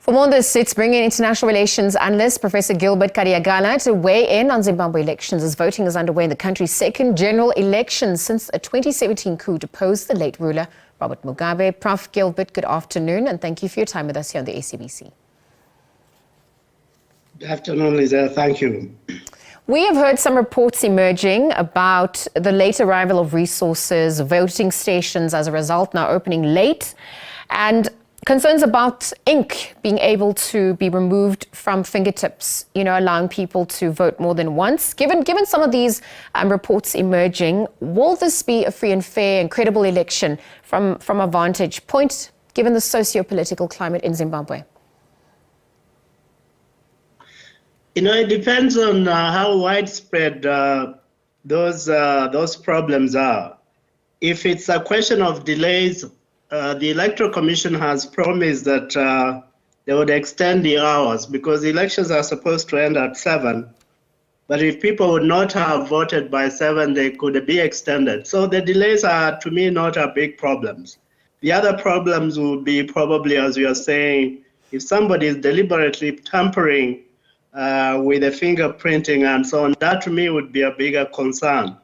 For more on this, it's bringing international relations analyst Professor Gilbert Khadiagala to weigh in on Zimbabwe elections as voting is underway in the country's second general election since a 2017 coup deposed the late ruler Robert Mugabe. Prof. Gilbert, good afternoon, and thank you for your time with us here on the SABC. Good afternoon, Lisa. Thank you. We have heard some reports emerging about the late arrival of resources, voting stations as a result now opening late, and concerns about ink being able to be removed from fingertips, allowing people to vote more than once. Given some of these reports emerging, will this be a free and fair and credible election from a vantage point, given the socio-political climate in Zimbabwe? It depends on how widespread those problems are. If it's a question of delays, the Electoral Commission has promised that they would extend the hours because the elections are supposed to end at 7. But if people would not have voted by 7, they could be extended. So the delays are, to me, not a big problem. The other problems would be probably, as you are saying, if somebody is deliberately tampering with the fingerprinting and so on, that to me would be a bigger concern.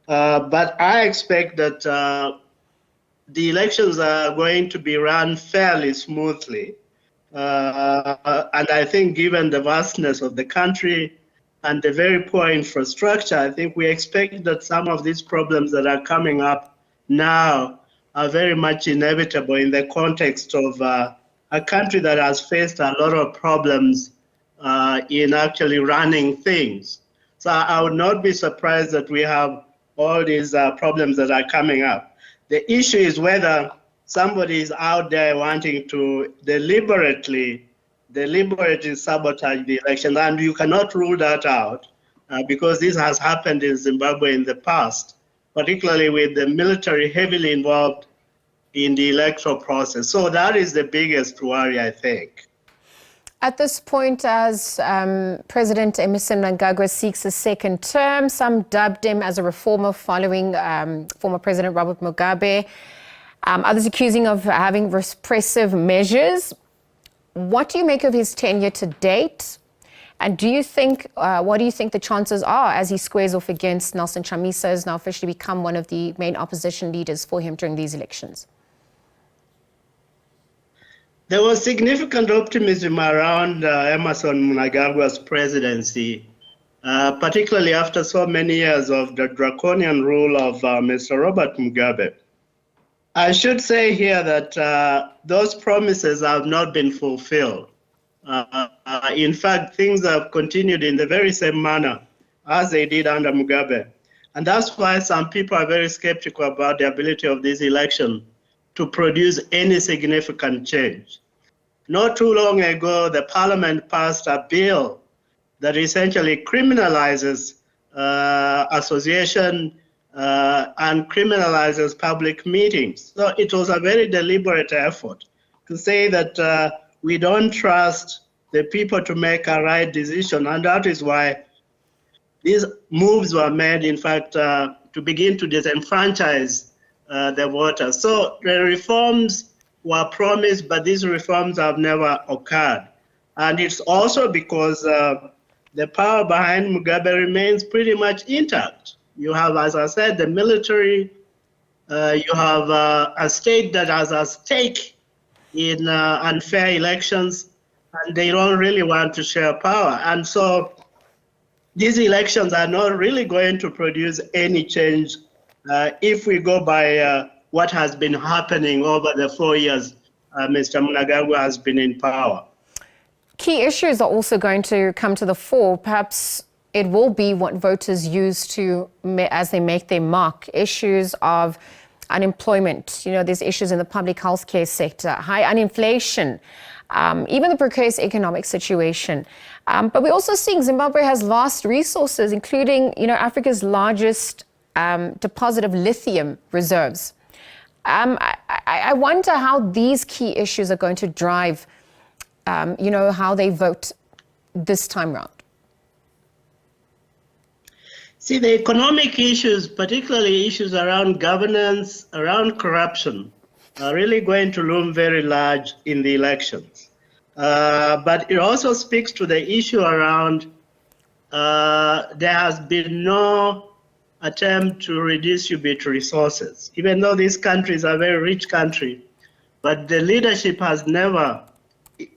But I expect that the elections are going to be run fairly smoothly. And I think given the vastness of the country and the very poor infrastructure, I think we expect that some of these problems that are coming up now are very much inevitable in the context of a country that has faced a lot of problems in actually running things. So I would not be surprised that we have all these problems that are coming up. The issue is whether somebody is out there wanting to deliberately sabotage the election, and you cannot rule that out because this has happened in Zimbabwe in the past, particularly with the military heavily involved in the electoral process. So that is the biggest worry, I think. At this point, as President Emmerson Mnangagwa seeks a second term, some dubbed him as a reformer following former President Robert Mugabe, others accusing of having repressive measures. What do you make of his tenure to date? And do you think, what do you think the chances are as he squares off against Nelson Chamisa, has now officially become one of the main opposition leaders for him during these elections? There was significant optimism around Emmerson Mnangagwa's presidency, particularly after so many years of the draconian rule of Mr. Robert Mugabe. I should say here that those promises have not been fulfilled. In fact, things have continued in the very same manner as they did under Mugabe. And that's why some people are very skeptical about the ability of this election to produce any significant change. Not too long ago, the parliament passed a bill that essentially criminalizes association and criminalizes public meetings. So it was a very deliberate effort to say that we don't trust the people to make a right decision. And that is why these moves were made, in fact, to begin to disenfranchise the voters. So the reforms were promised, but these reforms have never occurred. And it's also because the power behind Mugabe remains pretty much intact. You have, as I said, the military, you have a state that has a stake in unfair elections, and they don't really want to share power. And so these elections are not really going to produce any change if we go by what has been happening over the 4 years Mr. Mnangagwa has been in power. Key issues are also going to come to the fore. Perhaps it will be what voters use as they make their mark. Issues of unemployment. There's issues in the public healthcare sector, high uninflation, even the precarious economic situation. But we're also seeing Zimbabwe has vast resources, including, Africa's largest deposit of lithium reserves. I wonder how these key issues are going to drive, how they vote this time round. See, the economic issues, particularly issues around governance, around corruption, are really going to loom very large in the elections. But it also speaks to the issue around there has been no attempt to redistribute resources, even though these countries are very rich countries, but the leadership has never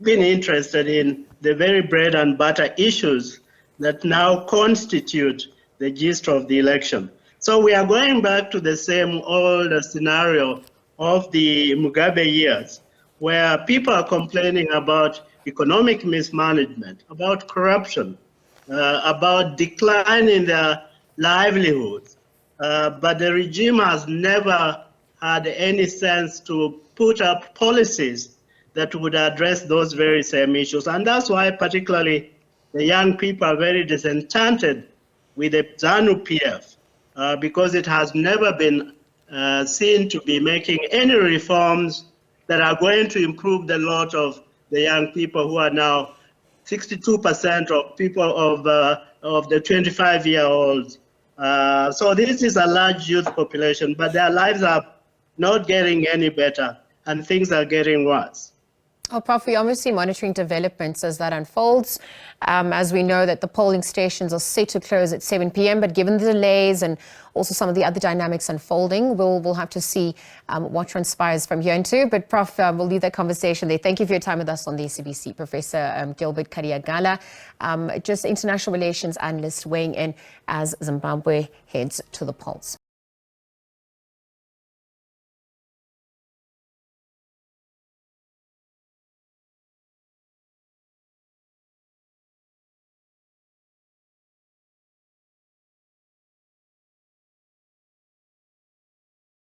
been interested in the very bread and butter issues that now constitute the gist of the election. So we are going back to the same old scenario of the Mugabe years, where people are complaining about economic mismanagement, about corruption, about decline in their livelihoods. But the regime has never had any sense to put up policies that would address those very same issues. And that's why particularly the young people are very disenchanted with the ZANU-PF because it has never been seen to be making any reforms that are going to improve the lot of the young people who are now 62% of people of the 25-year-olds. So this is a large youth population, but their lives are not getting any better and things are getting worse. Oh, Prof, we're obviously monitoring developments as that unfolds. As we know that the polling stations are set to close at 7 p.m., but given the delays and also some of the other dynamics unfolding, we'll have to see what transpires from here into. But Prof, we'll leave that conversation there. Thank you for your time with us on the SABC. Professor Gilbert Khadiagala, just international relations analyst weighing in as Zimbabwe heads to the polls.